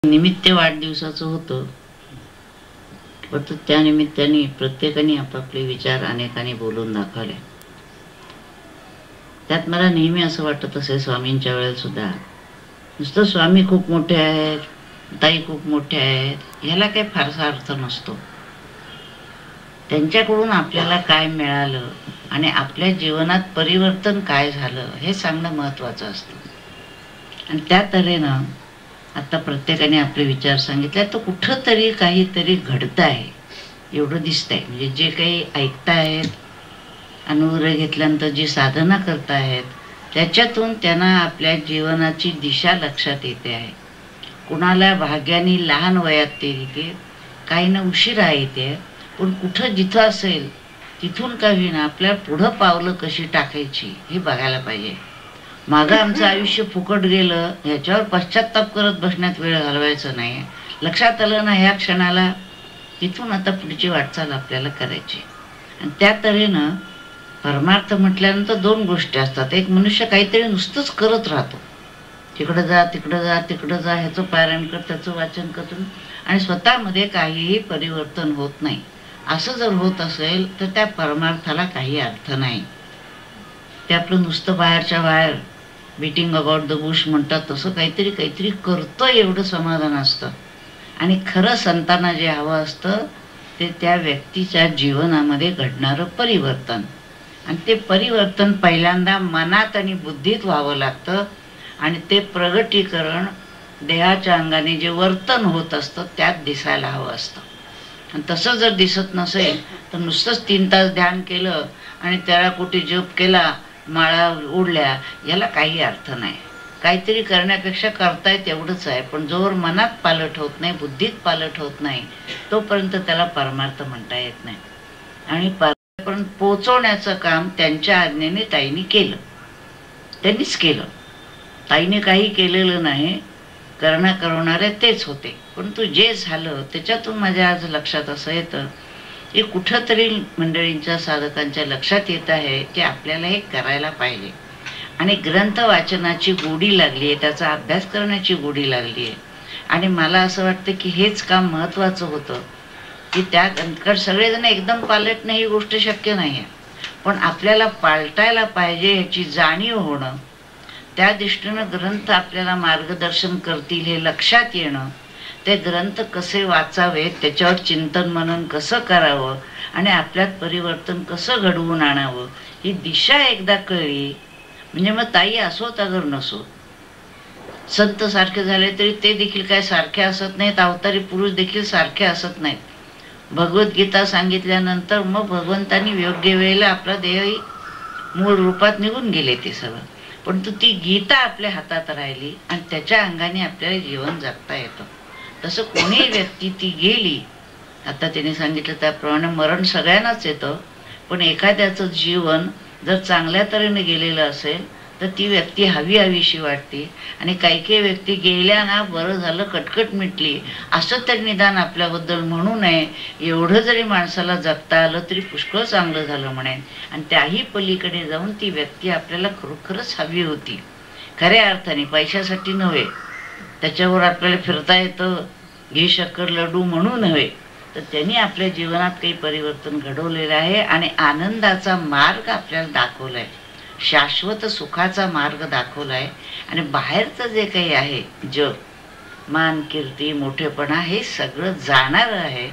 निमित्त वाढदिवसाचं होतं, पण त्या निमित्ताने प्रत्येकाने आपापले विचार अनेकांनी बोलून दाखवले. त्यात मला नेहमी असं वाटत असे, स्वामींच्या वेळेला सुद्धा नुसतं स्वामी खूप मोठे आहेत, ताई खूप मोठे आहेत, ह्याला काही फारसा अर्थ नसतो. त्यांच्याकडून आपल्याला काय मिळालं आणि आपल्या जीवनात परिवर्तन काय झालं हे सांगणं महत्त्वाचं असतं. आणि त्या तऱ्हेनं आता प्रत्येकाने आपले विचार सांगितले, तर कुठंतरी काहीतरी घडतं आहे एवढं दिसतंय. म्हणजे जे काही ऐकतायत, अनुभव घेतल्यानंतर जी साधना करतायत, त्याच्यातून त्यांना आपल्या जीवनाची दिशा लक्षात येते आहे. कुणाला भाग्याने लहान वयात ते येते, काहींना उशिरा येते, पण कुठं जिथं असेल तिथून का होईना आपल्या पुढं पावलं कशी टाकायची हे बघायला पाहिजे. मागं आमचं आयुष्य फुकट गेलं ह्याच्यावर पश्चात्ताप करत बसण्यात वेळ घालवायचं नाही. लक्षात आलं ना ह्या क्षणाला, तिथून आता पुढची वाटचाल आपल्याला करायची. आणि त्या तऱ्हेनं परमार्थ म्हटल्यानंतर दोन गोष्टी असतात. एक, मनुष्य काहीतरी नुसतंच करत राहतो, तिकडं जा तिकडं जा तिकडं जा, ह्याचं पारायण कर त्याचं वाचन कर, आणि स्वतःमध्ये काहीही परिवर्तन होत नाही. असं जर होत असेल तर त्या परमार्थाला काही अर्थ नाही. ते आपलं नुसतं बाहेरच्या बाहेर बीटिंग अबाउट द बुश म्हणतात तसं काहीतरी काहीतरी करतं एवढं समाधान असतं. आणि खरं संतांना जे हवं असतं ते त्या व्यक्तीच्या जीवनामध्ये घडणारं परिवर्तन. आणि ते परिवर्तन पहिल्यांदा मनात आणि बुद्धीत व्हावं लागतं. आणि ते प्रगटीकरण देहाच्या अंगाने जे वर्तन होत असतं त्यात दिसायला हवं असतं. आणि तसं जर दिसत नसेल तर नुसतंच 3 तास ध्यान केलं आणि 13 कोटी जप केला, माळा ओढल्या, याला काही अर्थ नाही. काहीतरी करण्यापेक्षा करतायत एवढंच आहे. पण जोवर मनात पालट होत नाही, बुद्धीत पालट होत नाही, तोपर्यंत त्याला परमार्थ म्हणता येत नाही. आणि परमार्थापर्यंत पोचवण्याचं काम त्यांच्या आज्ञेने ताईंनी केलं, त्यांनीच केलं. ताईने काही केलेलं नाही, करणारे तेच होते. परंतु जे झालं त्याच्यातून माझ्या आज लक्षात असं येतं की कुठंतरी मंडळींच्या साधकांच्या लक्षात येत आहे की आपल्याला हे करायला पाहिजे. आणि ग्रंथ वाचनाची गोडी लागली आहे, त्याचा अभ्यास करण्याची गोडी लागली आहे. आणि मला असं वाटतं की हेच काम महत्त्वाचं होतं, की त्या सगळेजण एकदम पालटणं ही गोष्ट शक्य नाही आहे. पण आपल्याला पालटायला पाहिजे ह्याची जाणीव होणं, त्या दृष्टीनं ग्रंथ आपल्याला मार्गदर्शन करतील हे लक्षात येणं, ते ग्रंथ कसे वाचावेत, त्याच्यावर चिंतन मनन कसं करावं आणि आपल्यात परिवर्तन कसं घडवून आणावं, ही दिशा एकदा कळली म्हणजे मग ताई असोत अगर नसोत, संत सारखे झाले तरी ते देखील काय सारखे असत नाहीत, अवतारी पुरुष देखील सारखे असत नाहीत. भगवद्गीता सांगितल्यानंतर मग भगवंतांनी योग्य वेळेला आपला देहही मूळ रूपात निघून गेले ते सगळं. परंतु ती गीता आपल्या हातात राहिली आणि त्याच्या अंगाने आपल्याला जीवन जगता येतं. तसं कोणी व्यक्ती ती गेली, आता त्याने सांगितलं त्याप्रमाणे मरण सगळ्यांनाच येतं, पण एखाद्याचं जीवन जर चांगल्या तऱ्हेने गेलेलं असेल तर ती व्यक्ती हवीशी वाटते. आणि काही काही व्यक्ती गेल्या ना, बरं झालं कटकट मिटली असं तर निदान आपल्याबद्दल म्हणू नये. एवढं जरी माणसाला जगता आलं तरी पुष्कळ चांगलं झालं म्हणे. आणि त्याही पलीकडे जाऊन ती व्यक्ती आपल्याला खरोखरच हवी होती, खऱ्या अर्थाने, पैशासाठी नव्हे. त्याच्यावर आपल्याला फिरता येतं, घी शक्कर लड्डू म्हणू नव्हे, तर त्यांनी आपल्या जीवनात काही परिवर्तन घडवलेलं आहे आणि आनंदाचा मार्ग आपल्याला दाखवला आहे, शाश्वत सुखाचा मार्ग दाखवला आहे. आणि बाहेरचं जे काही आहे जग, मान कीर्ती मोठेपणा, हे सगळं जाणारं आहे.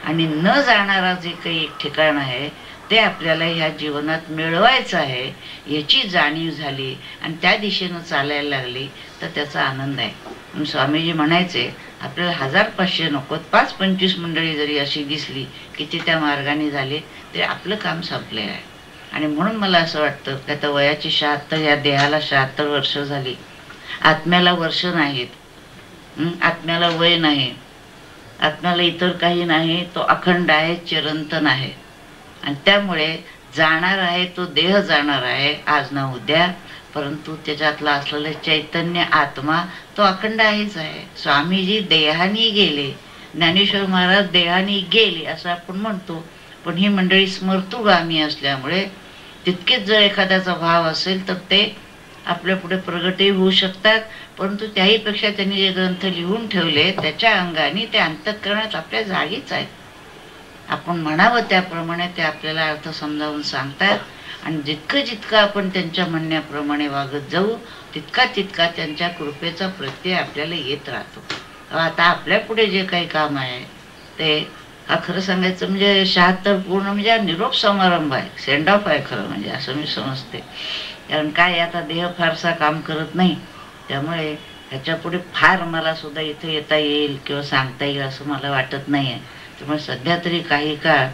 आणि न जाणारा जे काही एक ठिकाण आहे ते आपल्याला ह्या जीवनात मिळवायचं आहे, याची जाणीव झाली आणि त्या दिशेनं चालायला लागली तर त्याचा आनंद आहे. म्हणून स्वामीजी म्हणायचे, आपल्याला 1000-500 नकोत, 5-25 मंडळी जरी अशी दिसली की ती त्या मार्गाने झाली तरी आपलं काम संपलेलं आहे. आणि म्हणून मला असं वाटतं की आता वयाची 76, या देहाला 76 वर्ष झाली, आत्म्याला वर्ष नाहीत, आत्म्याला वय नाही, आत्म्याला इतर काही नाही, तो अखंड आहे, चिरंतन आहे. आणि त्यामुळे जाणार आहे तो देह जाणार आहे आज ना उद्या, परंतु त्याच्यातला असलेलं चैतन्य आत्मा तो अखंड आहेच आहे. स्वामीजी देहानी गेले, ज्ञानेश्वर महाराज देहानी गेले असं आपण म्हणतो, पण ही मंडळी स्मर्तुगामी असल्यामुळे तितकेच जर एखाद्याचा भाव असेल तर ते आपल्या पुढे प्रगटही होऊ शकतात, परंतु त्याहीपेक्षा त्यांनी जे ग्रंथ लिहून ठेवले त्याच्या अंगाने ते अंतःकरणात आपल्या जागीच आहेत. आपण म्हणावं त्याप्रमाणे ते आपल्याला अर्थ समजावून सांगतात. आणि जितकं जितकं आपण त्यांच्या म्हणण्याप्रमाणे वागत जाऊ तितका तितका त्यांच्या कृपेचा प्रत्यय आपल्याला येत राहतो. आता आपल्या पुढे जे काही काम आहे ते हा खरं सांगायचं म्हणजे 76 पूर्ण म्हणजे हा निरोप समारंभ आहे, सेंड ऑफ आहे खरं म्हणजे, असं मी समजते. कारण काय आता देह फारसा काम करत नाही, त्यामुळे ह्याच्या पुढे फार मला सुद्धा इथे येता येईल किंवा सांगता येईल असं मला वाटत नाही आहे. त्यामुळे सध्या तरी काही काळ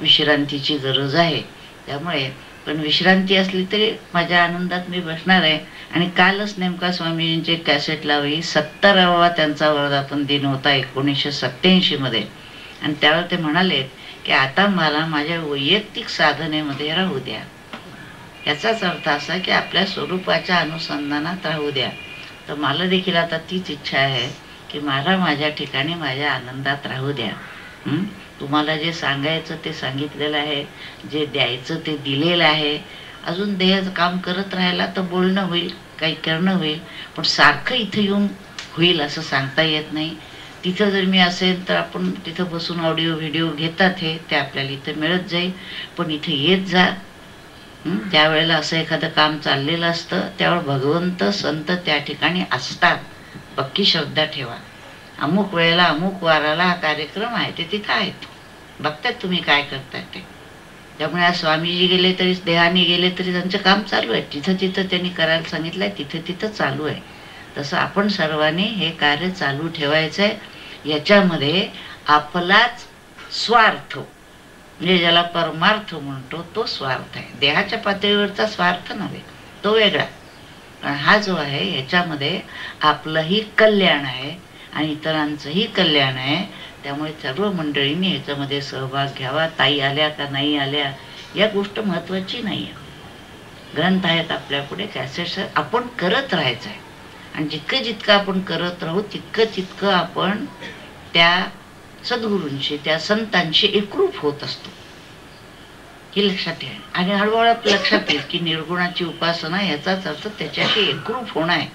विश्रांतीची गरज आहे. त्यामुळे पण विश्रांती असली तरी माझ्या आनंदात मी बसणार आहे. आणि कालच नेमका स्वामीजींचे कॅसेट लावली, 70वा त्यांचा वर्धापन दिन होता 1987 मध्ये. आणि त्यावर ते म्हणाले की आता मला माझ्या वैयक्तिक साधनेमध्ये राहू द्या. याचाच अर्थ असा की आपल्या स्वरूपाच्या अनुसंधानात राहू द्या. तर मला देखील आता तीच इच्छा आहे की मला माझ्या ठिकाणी माझ्या आनंदात राहू द्या. तुम्हाला जे सांगायचं ते सांगितलेलं आहे, जे द्यायचं ते दिलेलं आहे. अजून देह काम करत राहायला तर बोलणं होईल, काही करणं होईल, पण सारखं इथं येऊन होईल असं सांगता येत नाही. तिथं जर मी असेल तर आपण तिथं बसून ऑडिओ व्हिडिओ घेतात हे ते आपल्याला इथं मिळत जाईल. पण इथे येत जा. ज्या वेळेला असं एखादं काम चाललेलं असतं त्यावेळेस भगवंत संत त्या ठिकाणी असतात, पक्की श्रद्धा ठेवा. अमुक वेळेला अमुक वाराला हा कार्यक्रम आहे, ते तिथं आहेत, बघतात तुम्ही काय करताय ते. त्यामुळे आज स्वामीजी गेले तरी देहाने गेले तरी त्यांचं काम चालू आहे, तिथं तिथं त्यांनी करायला सांगितलंय तिथं तिथं चालू आहे. तसं आपण सर्वांनी हे कार्य चालू ठेवायचं आहे. याच्यामध्ये आपलाच स्वार्थ म्हणजे ज्याला परमार्थ म्हणतो तो स्वार्थ आहे. देहाच्या पातळीवरचा स्वार्थ नव्हे, तो वेगळा. पण हा जो आहे याच्यामध्ये आपलंही कल्याण आहे आणि इतरांचंही कल्याण आहे. त्यामुळे सर्व मंडळींनी ह्याच्यामध्ये सहभाग घ्यावा. ताई आल्या का नाही आल्या या गोष्ट महत्त्वाची नाही आहे. ग्रंथ आहेत आपल्यापुढे, कॅसेट्स आहेत, आपण करत राहायचं आहे. आणि जितकं जितकं आपण करत राहू तितकं तितकं आपण त्या सद्गुरूंशी त्या संतांशी एकरूप होत असतो, हे लक्षात ठेवा. आणि हळूहळू लक्षात येईल की निर्गुणाची उपासना याचाच अर्थ त्याच्याशी एकरूप होणं आहे.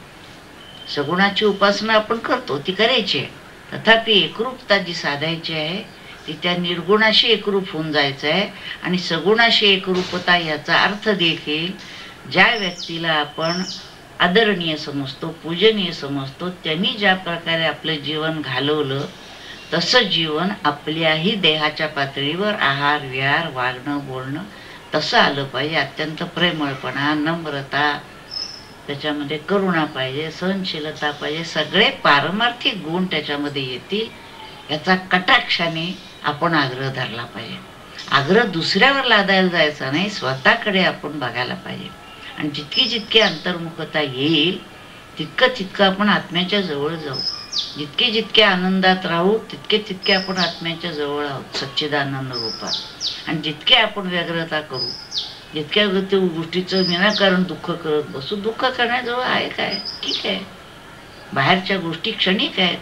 सगुणाची उपासना आपण करतो ती करायची आहे, तथापि एकरूपता जी साधायची आहे ती त्या निर्गुणाशी एकरूप होऊन जायचं आहे. आणि सगुणाशी एकरूपता याचा अर्थ देखील ज्या व्यक्तीला आपण आदरणीय समजतो, पूजनीय समजतो, त्यांनी ज्या प्रकारे आपलं जीवन घालवलं तसं जीवन आपल्याही देहाच्या पातळीवर आहार विहार वागणं बोलणं तसं आलं पाहिजे. अत्यंत प्रेमळपणा, नम्रता, त्याच्यामध्ये करुणा पाहिजे, सहनशीलता पाहिजे, सगळे पारमार्थिक गुण त्याच्यामध्ये येतील याचा कटाक्षाने आपण आग्रह धरला पाहिजे. आग्रह दुसऱ्यावर लादायला जायचा नाही, स्वतःकडे आपण बघायला पाहिजे. आणि जितकी जितकी अंतर्मुखता येईल तितकं तितकं आपण आत्म्याच्या जवळ जाऊ. जितके जितके आनंदात राहू तितके तितके आपण आत्म्याच्या जवळ आहोत सच्चिदानंद रूपात. आणि जितके आपण व्यग्रता करू, जितक्या गोष्टीचं विनाकारण दुःख करत बसू, दुःख करण्याजवळ आहे काय? ठीक आहे, बाहेरच्या गोष्टी क्षणिक आहेत.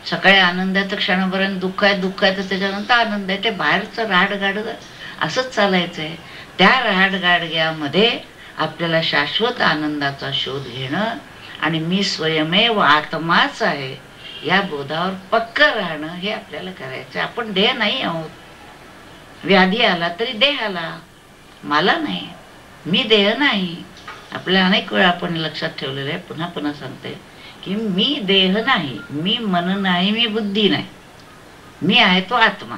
सकाळी आनंद आहे तर क्षणापर्यंत दुःख आहे, दुःख आहे तर त्याच्यानंतर आनंद आहे. ते बाहेरचं राडगाड असंच चालायचं आहे. त्या राडगाडग्यामध्ये आपल्याला शाश्वत आनंदाचा शोध घेणं आणि मी स्वयमेव आत्माच आहे या बोधावर पक्क राहणं हे आपल्याला करायचं. आपण देह नाही आहोत. व्याधी आला तरी देह आला, मला नाही, मी देह नाही. आपल्या अनेक वेळा आपण लक्षात ठेवलेलं आहे, पुन्हा पुन्हा सांगते की मी देह नाही, मी मन नाही, मी बुद्धी नाही, मी आहे तो आत्मा.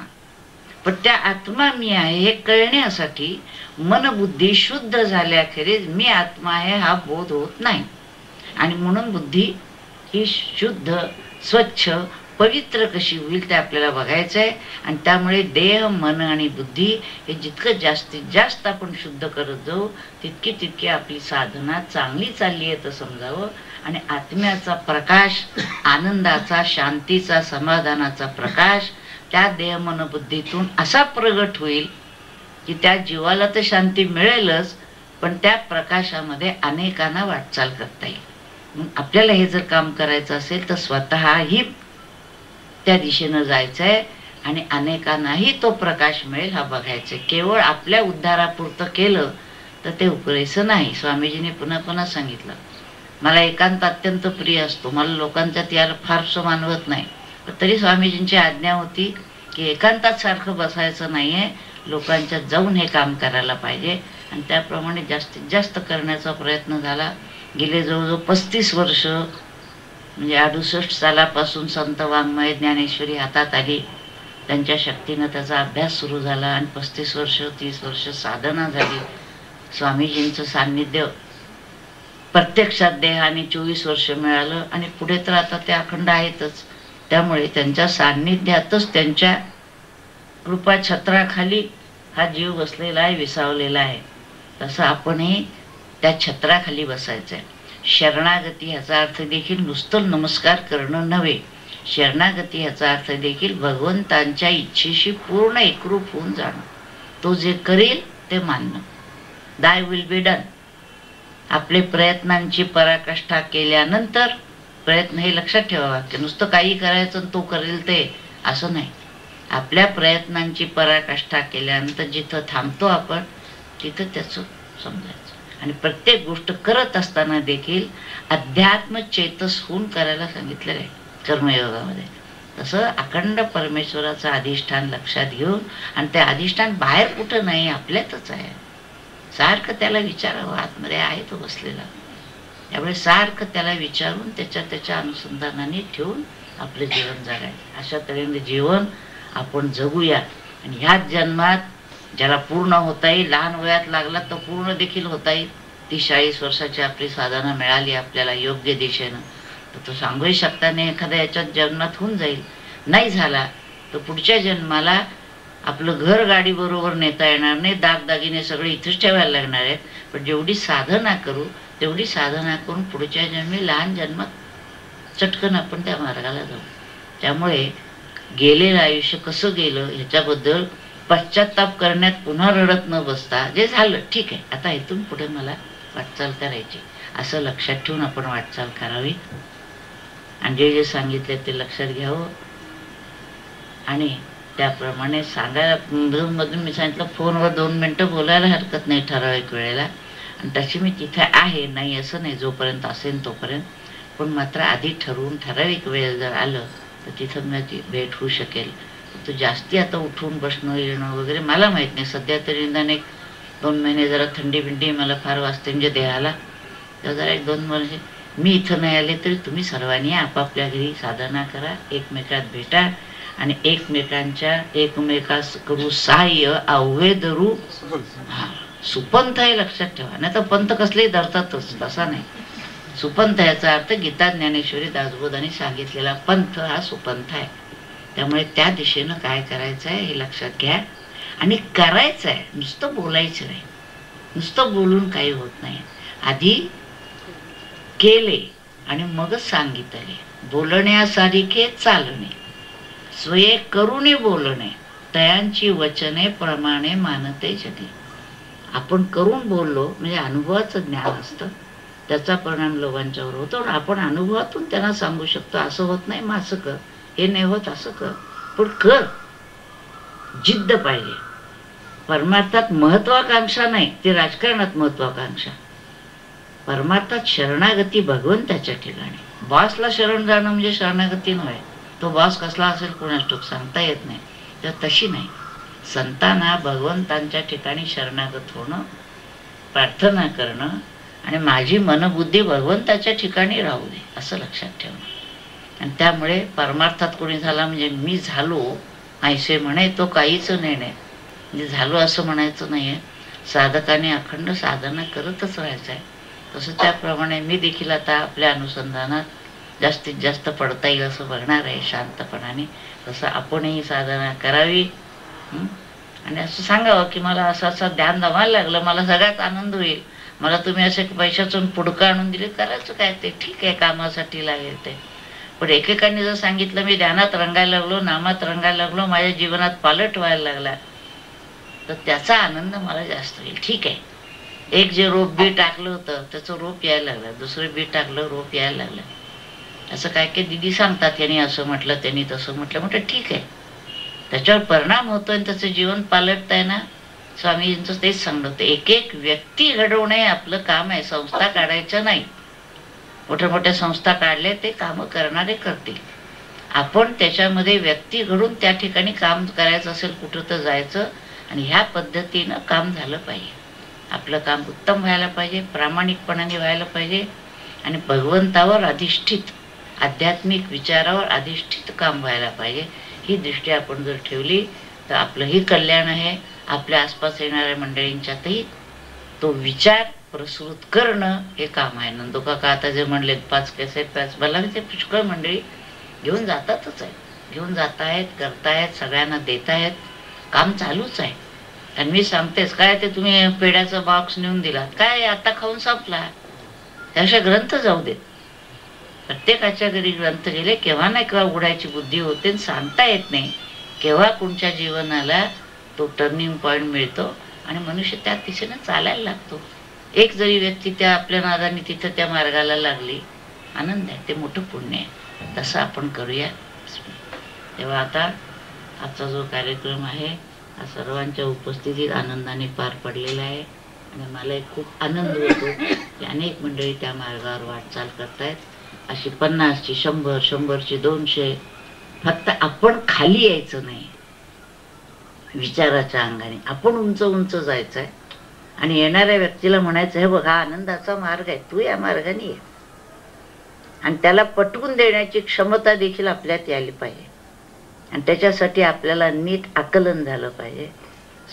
पण त्या आत्मा मी आहे हे कळण्यासाठी मन बुद्धी शुद्ध झाल्याखेरीज मी आत्मा आहे हा बोध होत नाही. आणि म्हणून बुद्धी ही शुद्ध स्वच्छ पवित्र कशी होईल ते आपल्याला बघायचं आहे. आणि त्यामुळे देह मन आणि बुद्धी हे जितकं जास्तीत जास्त आपण शुद्ध करत जाऊ तितकी तितकी आपली साधना चांगली चालली आहे तर समजावं. आणि आत्म्याचा प्रकाश, आनंदाचा, शांतीचा, समाधानाचा प्रकाश त्या देह मन बुद्धीतून असा प्रगट होईल की त्या जीवाला तर शांती मिळेलच, पण त्या प्रकाशामध्ये अनेकांना वाटचाल करता येईल. मग आपल्याला हे जर काम करायचं असेल तर स्वतःही त्या दिशेनं जायचं आहे आणि अनेकांनाही तो प्रकाश मिळेल हा बघायचं. केवळ आपल्या उद्धारापुरतं केलं तर ते पुरेसं नाही. स्वामीजीने पुन्हा पुन्हा सांगितलं, मला एकांत अत्यंत प्रिय असतो, मला लोकांच्यात यायला फारसं मानवत नाही. पण तरी स्वामीजींची आज्ञा होती की एकांतात सारखं बसायचं नाही आहे, लोकांच्यात जाऊन हे काम करायला पाहिजे. आणि त्याप्रमाणे जास्तीत जास्त करण्याचा प्रयत्न झाला. गेले जवळजवळ 35 वर्ष, म्हणजे 68 सालापासून संत वाङ्मय ज्ञानेश्वरी हातात आली. त्यांच्या शक्तीनं त्याचा अभ्यास सुरू झाला आणि 35 वर्ष 30 वर्ष साधना झाली. स्वामीजींचं सान्निध्य प्रत्यक्षात देहाने 24 वर्ष मिळालं आणि पुढे तर आता ते अखंड आहेतच. त्यामुळे त्यांच्या सान्निध्यातच, त्यांच्या कृपा छत्राखाली हा जीव बसलेला आहे, विसावलेला आहे. तसं आपणही त्या छत्राखाली बसायचं आहे. शरणागती ह्याचा अर्थ देखील नुसतं नमस्कार करणं नव्हे. शरणागती ह्याचा अर्थ देखील भगवंतांच्या इच्छेशी पूर्ण एकरूप होऊन जाणं. तो जे करेल ते मानणं. दाय विल बी डन. आपले प्रयत्नांची पराकाष्ठा केल्यानंतर, प्रयत्न हे लक्षात ठेवावा की नुसतं काही करायचं तो करेल ते असं नाही. आपल्या प्रयत्नांची पराकाष्ठा केल्यानंतर जिथं थांबतो आपण, तिथं त्याचं समजायचं. आणि प्रत्येक गोष्ट करत असताना देखील अध्यात्म चेतस होऊन करायला सांगितलेलं आहे कर्मयोगामध्ये. तसं अखंड परमेश्वराचं अधिष्ठान लक्षात घेऊन, आणि ते अधिष्ठान बाहेर कुठं नाही, आपल्यातच आहे. सारखं त्याला विचारावं, आतमध्ये आहे तो बसलेला. त्यामुळे सारखं त्याला विचारून त्याच्या अनुसंधानाने ठेवून आपलं जीवन जगायचं. अशा तऱ्हेने जीवन आपण जगूया. आणि ह्याच जन्मात ज्याला पूर्ण होता येईल, लहान वयात लागला तर पूर्ण देखील होता येईल. 30-40 वर्षाची आपली साधना मिळाली आपल्याला योग्य दिशेनं, तर तो सांगूही शकता नाही एखाद्या याच्यात जन्मात होऊन जाईल. नाही झाला तर पुढच्या जन्माला आपलं घर गाडी बरोबर नेता येणार नाही, दागदागिने सगळे इथेच ठेवायला लागणार आहेत. पण जेवढी साधना करू तेवढी साधना करून पुढच्या जन्मी लहान जन्मात चटकन आपण त्या मार्गाला जाऊ. त्यामुळे गेलेलं आयुष्य कसं गेलं ह्याच्याबद्दल पश्चाताप करण्यात पुन्हा रडत न बसता, जे झालं ठीक आहे, आता इथून पुढे मला वाटचाल करायची, असं लक्षात ठेवून आपण वाटचाल करावी. आणि जे जे सांगितले ते लक्षात घ्यावं. आणि त्याप्रमाणे सांगायला मधून मी सांगितलं, फोनवर 2 मिनटं बोलायला हरकत नाही ठराविक वेळेला. आणि तशी मी तिथे आहे, नाही असं नाही, जोपर्यंत असेल तोपर्यंत. पण मात्र आधी ठरवून ठराविक वेळ जर आलं तर तिथं माझी भेट होऊ शकेल. तो जास्ती आता उठून बसणं येणं वगैरे मला माहीत नाही. सध्या तरी निदान 1-2 महिने जरा थंडी बिंडी मला फार वाजते म्हणजे देहाला. तर जरा 1-2 वर्षे मी इथं नाही आले तरी तुम्ही सर्वांनी आपापल्या घरी साधना करा, एकमेकात भेटा आणि एकमेकास करू सहाय्य, अवैधरू सुपंथ हे लक्षात ठेवा. नाही तर पंथ कसलेही धरतातच, तसा नाही. सुपंथ याचा अर्थ गीता ज्ञानेश्वरी दासबोधांनी सांगितलेला पंथ हा सुपंथ आहे. त्यामुळे त्या दिशेनं काय करायचं आहे हे लक्षात घ्या आणि करायचं आहे. नुसतं बोलायचं नाही, नुसतं बोलून काही होत नाही. आधी केले आणि मगच सांगितले. बोलण्यासारखे चालणे, स्वये करूने बोलणे, तयांची वचने प्रमाणे मानते जगी. आपण करून बोललो म्हणजे अनुभवाचं ज्ञान असतं, त्याचा परिणाम लोकांच्यावर होतो. आपण अनुभवातून त्यांना सांगू शकतो, असं होत नाही मग असं कर, हे नाही होत असं कर. पण कर, जिद्द पाहिजे. परमार्थात महत्वाकांक्षा नाही, ते राजकारणात महत्वाकांक्षा. परमार्थात शरणागती भगवंताच्या ठिकाणी. बॉसला शरण जाणं म्हणजे शरणागती नव्हे. तो बॉस कसला असेल कोणास ठाऊक सांगता येत नाही. तर तशी नाही, संतांना भगवंतांच्या ठिकाणी शरणागत होणं, प्रार्थना करणं आणि माझी मनबुद्धी भगवंताच्या ठिकाणी राहू दे असं लक्षात ठेवणं. आणि त्यामुळे परमार्थात कोणी झाला म्हणजे मी झालो ऐसे म्हणे तो काहीच नाही, म्हणजे झालो असं म्हणायचं नाही आहे. साधकाने अखंड साधना करतच राहायचं आहे. तसं त्याप्रमाणे मी देखील आता आपल्या अनुसंधानात जास्तीत जास्त पडता येईल असं बघणार आहे शांतपणाने. तसं आपणही साधना करावी आणि असं सांगावं की मला असं असं ध्यान जमायला लागलं, मला सगळ्यात आनंद होईल. मला तुम्ही असे पैशातून पुडकं आणून दिले, करायचं काय ते ठीक आहे, कामासाठी लागेल ते. पण एकेकाने जर सांगितलं मी ध्यानात रंगायला लागलो, नामात रंगायला लागलो, माझ्या जीवनात पालट व्हायला लागला, तर त्याचा आनंद मला जास्त होईल. ठीक आहे, एक जे रोप बी टाकलं होतं त्याचं रोप यायला लागलं, दुसरं बी टाकलं रोप यायला लागलं. असं काय काय दिदी सांगतात, त्यांनी असं म्हटलं त्यांनी तसं म्हटलं. म्हटलं ठीक आहे, त्याच्यावर परिणाम होतो आणि त्याचं जीवन पालटत आहे ना, स्वामीजींचं तेच सांगणं होतं, एक एक व्यक्ती घडवणे आपलं काम आहे, संस्था काढायचं नाही. मोठ्या मोठ्या संस्था काढले ते कामं करणारे करतील, आपण त्याच्यामध्ये व्यक्ती घडून त्या ठिकाणी काम करायचं असेल कुठं तर जायचं आणि ह्या पद्धतीनं काम झालं पाहिजे. आपलं काम उत्तम व्हायला पाहिजे, प्रामाणिकपणाने व्हायला पाहिजे आणि भगवंतावर अधिष्ठित, आध्यात्मिक विचारावर अधिष्ठित काम व्हायला पाहिजे. ही दृष्टी आपण जर ठेवली तर आपलंही कल्याण आहे, आपल्या आसपास येणाऱ्या मंडळींच्यातही तो विचार प्रसृत करणं हे काम आहे. नंदुकाका आता जे म्हणले 5 कॅसेट 5 मला ते पुष्कळ मंडळी घेऊन जातातच आहे, घेऊन जात आहेत, करतायत, सगळ्यांना देत आहेत, काम चालूच आहे. आणि मी सांगतेच काय, ते तुम्ही पेढ्याचा बॉक्स नेऊन दिलात काय, आता खाऊन संपला, त्याशिवाय ग्रंथ जाऊ देत. प्रत्येकाच्या घरी ग्रंथ गेले केव्हा ना केव्हा उघडायची बुद्धी होते, सांगता येत नाही केव्हा कोणच्या जीवनाला तो टर्निंग पॉइंट मिळतो आणि मनुष्य त्या दिशेने चालायला लागतो. एक जरी व्यक्ती त्या आपल्या नादाने तिथं त्या मार्गाला लागली, आनंद आहे, ते मोठं पुण्य आहे. तसं आपण करूया. तेव्हा आता आजचा जो कार्यक्रम आहे हा सर्वांच्या उपस्थितीत आनंदाने पार पडलेला आहे आणि मला एक खूप आनंद होतो की अनेक मंडळी त्या मार्गावर वाटचाल करतायत. अशी 50ची 100, 100ची 200, फक्त आपण खाली यायचं नाही, विचाराच्या अंगाने आपण उंच उंच जायचं आहे आणि येणाऱ्या व्यक्तीला म्हणायचं, हे बघा आनंदाचा मार्ग आहे, तू या मार्गाने ये. आणि त्याला पटवून देण्याची क्षमता देखील आपल्यात यायला पाहिजे आणि त्याच्यासाठी आपल्याला नीट आकलन झालं पाहिजे,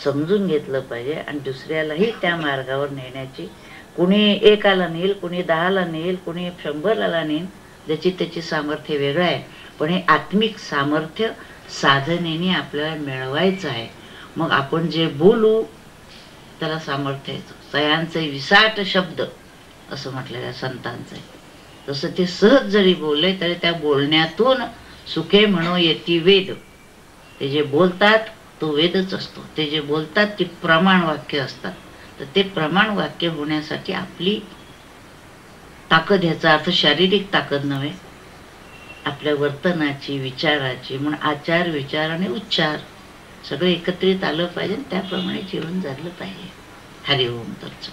समजून घेतलं पाहिजे आणि दुसऱ्यालाही त्या मार्गावर नेण्याची, कुणी 1ला नेईल, कुणी 10ला नेईल, कुणी 100ला नेईल, ज्याची त्याची सामर्थ्य वेगळं आहे. पण हे आत्मिक सामर्थ्य साधनेने आपल्याला मिळवायचं आहे. मग आपण जे बोलू त्याला सामर्थ्य येतं. सयांचे विसाट शब्द असं म्हटलेलं आहे संतांचं. तसं ते सहज जरी बोलले तरी त्या बोलण्यातून सुखे म्हणो येती वेद. ते जे बोलतात तो वेदच असतो, ते जे बोलतात ती प्रमाण वाक्य असतात. तर ते प्रमाण वाक्य होण्यासाठी आपली ताकद, ह्याचा अर्थ शारीरिक ताकद नव्हे, आपल्या वर्तनाची, विचाराची, म्हणून आचार, विचार आणि उच्चार सगळं एकत्रित आलं पाहिजे, त्याप्रमाणे जीवन जगलं पाहिजे. हरि ओम तत्सत.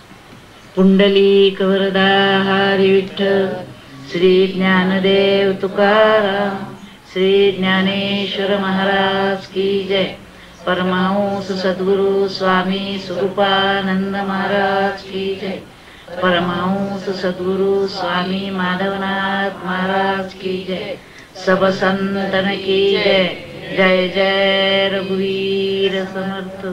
पुंडलिक वरदा हरी विठ्ठल. श्री ज्ञानदेव तुकाराम, श्री ज्ञानेश्वर महाराज की जय. परमहंस सद्गुरु स्वामी स्वरूपानंद महाराज की जय. परमहंस सद्गुरु स्वामी माधवनाथ महाराज की जय. सब संतन की जय. जय जय रघुवीर समर्थ.